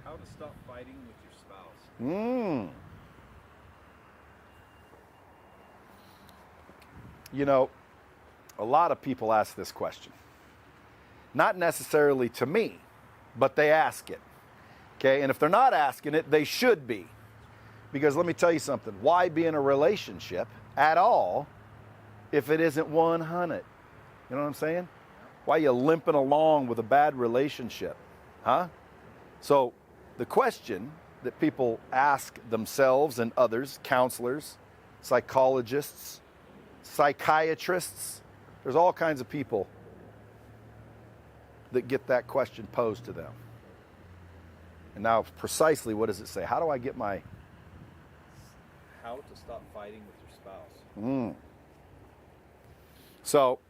How to stop fighting with your spouse. You know, a lot of people ask this question. Not necessarily to me, but they ask it. Okay, and if they're not asking it, they should be. Because let me tell you something. Why be in a relationship at all if it isn't 100? You know what I'm saying? Why are you limping along with a bad relationship? Huh? So the question that people ask themselves and others, counselors, psychologists, psychiatrists, there's all kinds of people that get that question posed to them. And now precisely what does it say? How do I get my... How to stop fighting with your spouse. So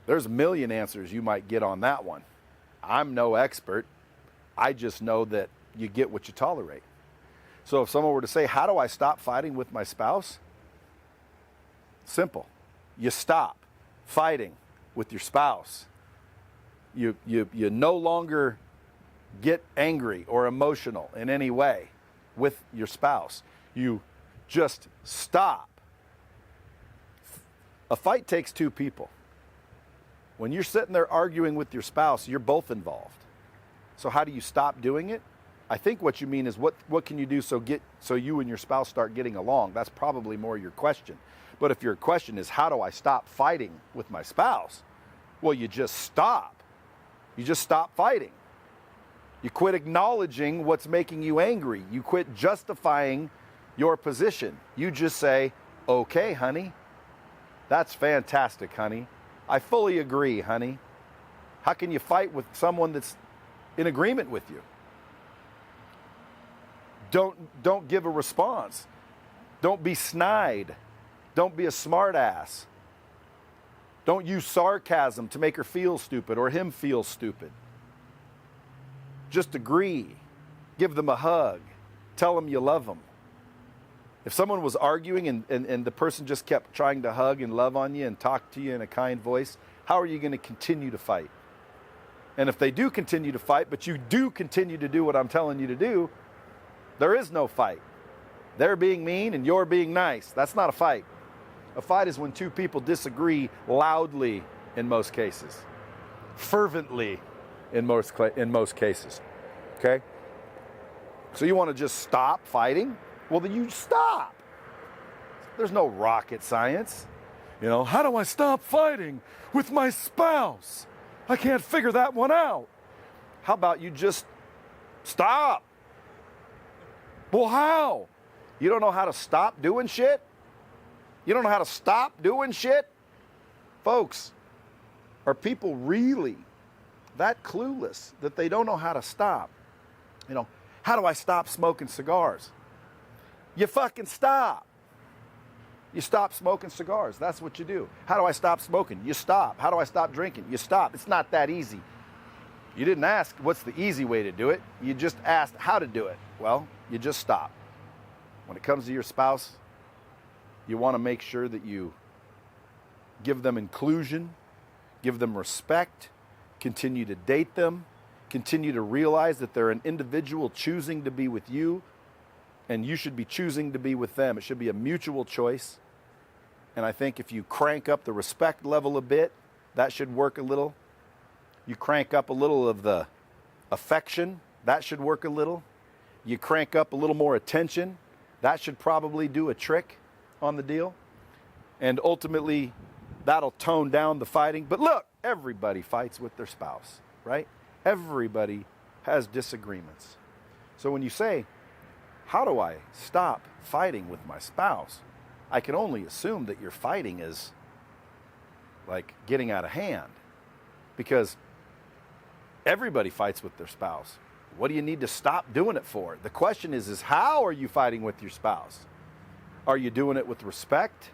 there's a million answers you might get on that one. I'm no expert. I just know that you get what you tolerate. So if someone were to say, how do I stop fighting with my spouse? Simple. You stop fighting with your spouse. You no longer get angry or emotional in any way with your spouse. You just stop. A fight takes two people. When you're sitting there arguing with your spouse, you're both involved. So how do you stop doing it? I think what you mean is what can you do so you and your spouse start getting along? That's probably more your question. But if your question is how do I stop fighting with my spouse? Well, you just stop. You just stop fighting. You quit acknowledging what's making you angry. You quit justifying your position. You just say, okay, honey, that's fantastic, honey. I fully agree, honey. How can you fight with someone that's in agreement with you? Don't give a response. Don't be snide. Don't be a smart ass. Don't use sarcasm to make her feel stupid or him feel stupid. Just agree. Give them a hug. Tell them you love them. If someone was arguing and the person just kept trying to hug and love on you and talk to you in a kind voice, how are you going to continue to fight? And if they do continue to fight, but you do continue to do what I'm telling you to do, there is no fight. They're being mean and you're being nice. That's not a fight. A fight is when two people disagree loudly in most cases, fervently in most cases. Okay? So you want to just stop fighting? Well, then you stop. There's no rocket science. You know, how do I stop fighting with my spouse? I can't figure that one out. How about you just stop? Well, how? You don't know how to stop doing shit? You don't know how to stop doing shit? Folks, are people really that clueless that they don't know how to stop? You know, how do I stop smoking cigars? You fucking stop. You stop smoking cigars. That's what you do. How do I stop smoking? You stop. How do I stop drinking? You stop. It's not that easy. You didn't ask what's the easy way to do it. You just asked how to do it. Well, you just stop. When it comes to your spouse, you want to make sure that you give them inclusion, give them respect, continue to date them, continue to realize that they're an individual choosing to be with you, and you should be choosing to be with them. It should be a mutual choice. And I think if you crank up the respect level a bit, that should work a little. You crank up a little of the affection, that should work a little. You crank up a little more attention, that should probably do a trick on the deal. And ultimately, that'll tone down the fighting. But look, everybody fights with their spouse, right? Everybody has disagreements. So when you say, how do I stop fighting with my spouse? I can only assume that your fighting is like getting out of hand, because everybody fights with their spouse. What do you need to stop doing it for? The question is how are you fighting with your spouse? Are you doing it with respect?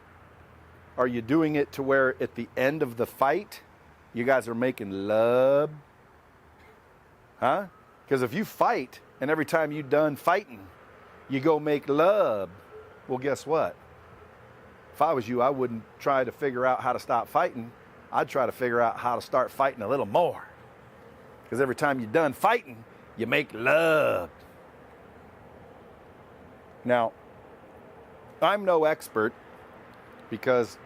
Are you doing it to where at the end of the fight, you guys are making love? Huh? Because if you fight and every time you're done fighting, you go make love, well, guess what? If I was you, I wouldn't try to figure out how to stop fighting. I'd try to figure out how to start fighting a little more. Because every time you're done fighting, You make love. Now, I'm no expert because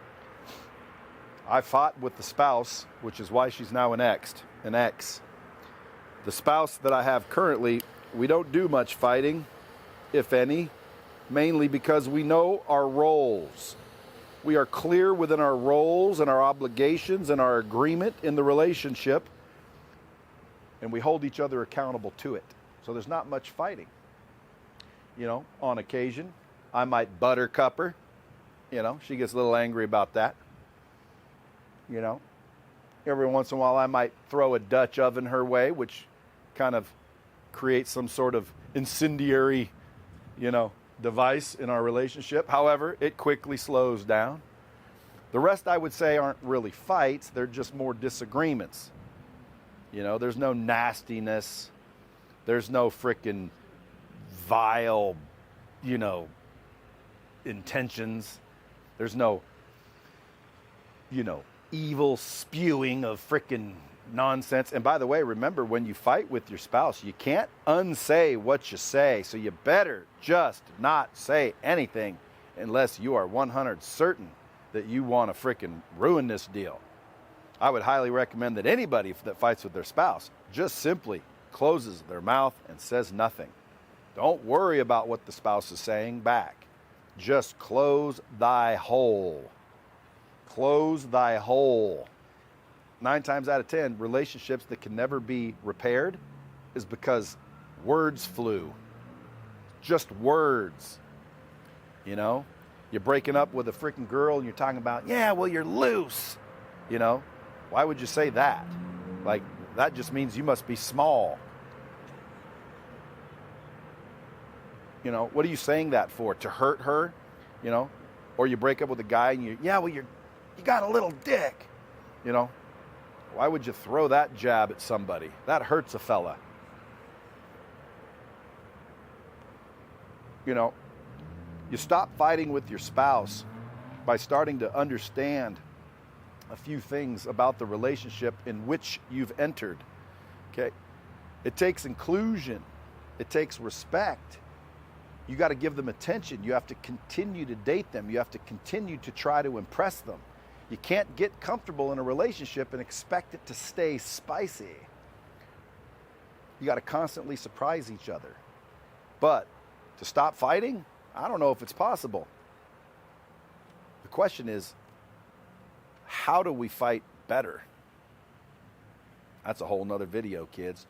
I fought with the spouse, which is why she's now an ex. The spouse that I have currently, we don't do much fighting, if any, mainly because we know our roles. We are clear within our roles and our obligations and our agreement in the relationship, and we hold each other accountable to it. So there's not much fighting. You know, on occasion, I might buttercup her. You know, she gets a little angry about that. You know, every once in a while I might throw a Dutch oven her way, which kind of creates some sort of incendiary, you know, device in our relationship. However, it quickly slows down. The rest, I would say, aren't really fights. They're just more disagreements. You know, there's no nastiness. There's no frickin' vile, you know, intentions. There's no, you know, evil spewing of frickin' nonsense. And by the way, remember, when you fight with your spouse, you can't unsay what you say. So you better just not say anything unless you are 100% certain that you want to frickin' ruin this deal. I would highly recommend that anybody that fights with their spouse just simply closes their mouth and says nothing. Don't worry about what the spouse is saying back. Just close thy hole. Close thy hole. 9 times out of 10, relationships that can never be repaired is because words flew. Just words. You know? You're breaking up with a freaking girl and you're talking about, yeah, well, you're loose. You know? Why would you say that? Like, that just means you must be small. You know, what are you saying that for? To hurt her? You know? Or you break up with a guy and you got a little dick. You know? Why would you throw that jab at somebody? That hurts a fella. You know, you stop fighting with your spouse by starting to understand a few things about the relationship in which you've entered. Okay? It takes inclusion. It takes respect. You got to give them attention. You have to continue to date them. You have to continue to try to impress them. You can't get comfortable in a relationship and expect it to stay spicy. You got to constantly surprise each other. But to stop fighting, I don't know if it's possible. The question is, how do we fight better? That's a whole nother video, kids.